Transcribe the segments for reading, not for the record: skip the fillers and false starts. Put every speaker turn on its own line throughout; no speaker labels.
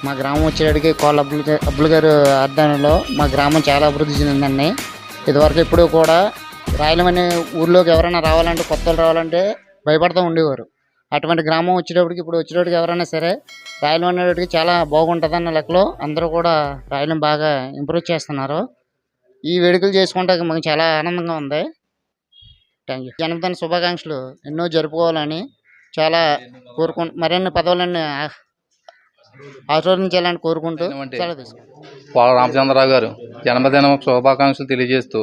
మా గ్రామం వచ్చేటికి కోళ్ళ అబ్బులు గారు ఆధ్వర్యంలో మా గ్రామం చాలా అభివృద్ధి చెందిందండి. ఇదివరకు ఎప్పుడు కూడా రాయలం అనే ఊర్లోకి ఎవరైనా రావాలంటే కొత్త వాళ్ళు రావాలంటే భయపడుతూ ఉండేవారు. అటువంటి గ్రామం వచ్చేటప్పటికి ఇప్పుడు వచ్చేటప్పటికి ఎవరైనా సరే రాయలం అనేటికి చాలా బాగుంటుంది అన్న లెక్కలో అందరూ కూడా రాయలం బాగా ఇంప్రూవ్ చేస్తున్నారు. ఈ వేడుకలు చేసుకుంటే మాకు చాలా ఆనందంగా ఉంది. Thank you. జన్మదిన శుభాకాంక్షలు ఎన్నో జరుపుకోవాలని చాలా మరిన్ని పదవులన్నీ ఆశీర్వదించాలని కోరుకుంటూ
పోల రామచంద్రరావు గారు జన్మదిన శుభాకాంక్షలు తెలియజేస్తూ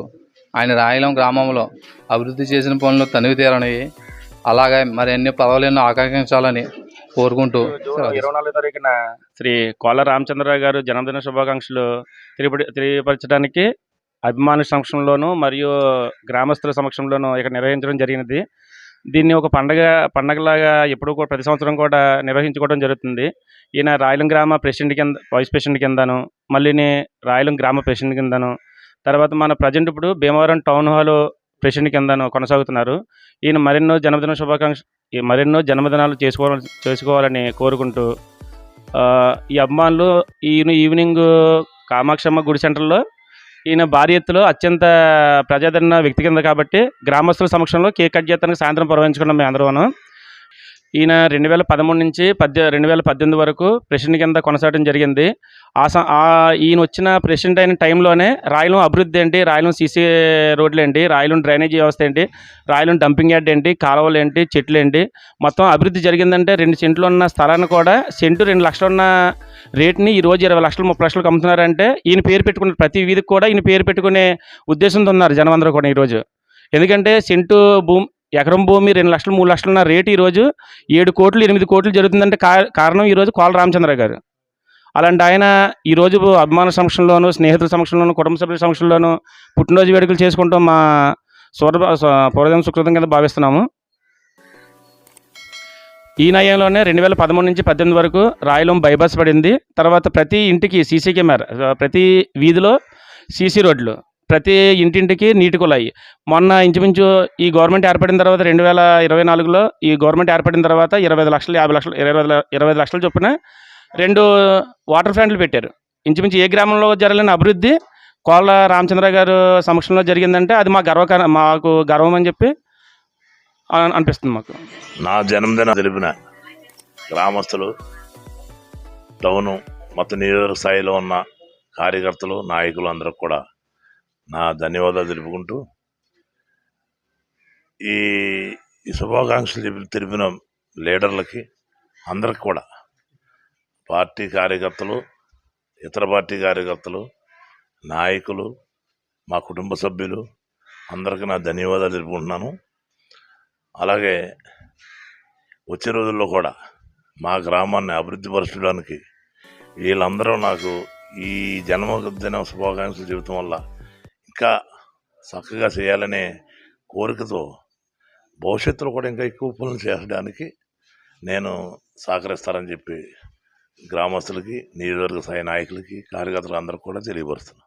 ఆయన రాయలం గ్రామంలో అభివృద్ధి చేసిన పనులు తనివి తీరనివి, అలాగే మరి ఎన్ని పదవులను ఆకాంక్షించాలని కోరుకుంటూ
24వ తారీఖున శ్రీ కోల రామచంద్రరావు గారు జన్మదిన శుభాకాంక్షలు తెలియపరచడానికి అభిమానుల సమక్షంలోనూ మరియు గ్రామస్తుల సమక్షంలోనూ ఇక్కడ నిర్వహించడం జరిగినది. దీన్ని ఒక పండగలాగా ఎప్పుడూ కూడా ప్రతి సంవత్సరం కూడా నిర్వహించుకోవడం జరుగుతుంది. ఈయన రాయలం గ్రామ ప్రెసిడెంట్ కింద, వైస్ ప్రెసిడెంట్ కిందను, మళ్ళీని రాయలం గ్రామ ప్రెసిడెంట్ కిందను, తర్వాత మన ప్రజెంట్ ఇప్పుడు భీమవరం టౌన్ హాల్ ప్రెసిడెంట్ కిందను కొనసాగుతున్నారు. ఈయన మరెన్నో జన్మదినాలు చేసుకోవాలని కోరుకుంటూ ఈ అభిమానులు ఈవినింగ్ కామాక్షమ్మ గుడి సెంటర్లో ఈయన భారీ ఎత్తులో అత్యంత ప్రజాదరణ వ్యక్తి కింద కాబట్టి గ్రామస్తుల సమక్షంలో కేక్ కట్ చేస్తానికి సాయంత్రం పురమాయించుకున్నాం మేము అందరూ. ఈయన 2013 నుంచి 2018 వరకు ప్రెసిడెంట్ కింద కొనసాగడం జరిగింది. ఈయన వచ్చిన ప్రెసిడెంట్ అయిన టైంలోనే రాయలం అభివృద్ధి ఏంటి, రాయలం సీసీ రోడ్లు ఏంటి, రాయలం డ్రైనేజీ వ్యవస్థ ఏంటి, రాయలం డంపింగ్ యార్డ్ ఏంటి, కాలువలు ఏంటి, చెట్లు ఏంటి, మొత్తం అభివృద్ధి జరిగిందంటే 2 సెంట్లు ఉన్న స్థలాన్ని కూడా సెంటు 2 లక్షలు ఉన్న రేట్ని ఈరోజు 20 లక్షలు 30 లక్షలకు అమ్ముతున్నారంటే ఈయన పేరు పెట్టుకున్న ప్రతి వీధికి కూడా ఈయన పేరు పెట్టుకునే ఉద్దేశంతో ఉన్నారు జనం అందరూ కూడా ఈరోజు. ఎందుకంటే సెంటు ఎకరం భూమి 2 లక్షలు 3 లక్షలు ఉన్న రేటు ఈరోజు 7 కోట్లు 8 కోట్లు జరుగుతుందంటే కారణం ఈరోజు కోల రామచంద్రరావు గారు. అలాంటి ఆయన ఈరోజు అభిమాన సమక్షంలోనూ, స్నేహితుల సమక్షంలోనూ, కుటుంబ సభ్యుల సమక్షంలోనూ పుట్టినరోజు వేడుకలు చేసుకుంటూ మా పూర్వజన్మ సుకృతం కింద భావిస్తున్నాము. ఈ నయంలోనే 2013 నుంచి 2018 వరకు రాయలం బైపాస్ పడింది. తర్వాత ప్రతి ఇంటికి సీసీ కెమెరా, ప్రతి వీధిలో సీసీ రోడ్లు, ప్రతి ఇంటింటికి నీటి కుళాయి. మొన్న ఇంచుమించు ఈ గవర్నమెంట్ ఏర్పడిన తర్వాత 2024లో ఈ గవర్నమెంట్ ఏర్పడిన తర్వాత 25 లక్షలు 50 లక్షలు 25 లక్షల చొప్పున 2 వాటర్ ప్లాంట్లు పెట్టారు. ఇంచుమించు ఏ గ్రామంలో జరగలేని అభివృద్ధి కోల రామచంద్ర గారు సమక్షంలో జరిగిందంటే అది మాకు గర్వం అని చెప్పి అనిపిస్తుంది మాకు.
నా జన్మదిన తెలిపిన గ్రామస్తులు, టౌను మొత్తం నియోజక స్థాయిలో ఉన్న కార్యకర్తలు, నాయకులు అందరికి కూడా నా ధన్యవాదాలు తెలుపుకుంటూ ఈ శుభాకాంక్షలు తెలిపిన లీడర్లకి అందరికి కూడా, పార్టీ కార్యకర్తలు, ఇతర పార్టీ కార్యకర్తలు, నాయకులు, మా కుటుంబ సభ్యులు అందరికీ నా ధన్యవాదాలు తెలుపుకుంటున్నాను. అలాగే వచ్చే రోజుల్లో కూడా మా గ్రామాన్ని అభివృద్ధి పరచడానికి వీళ్ళందరూ నాకు ఈ జన్మదిన శుభాకాంక్షలు చెబుతాం వల్ల ఇంకా చక్కగా చేయాలనే కోరికతో భవిష్యత్తులో కూడా ఇంకా ఎక్కువ పనులు చేయడానికి నేను సహకరిస్తానని చెప్పి గ్రామస్తులకి, నియోజకవర్గ స్థాయి నాయకులకి, కార్యకర్తలు అందరికీ కూడా తెలియపరుస్తున్నాను.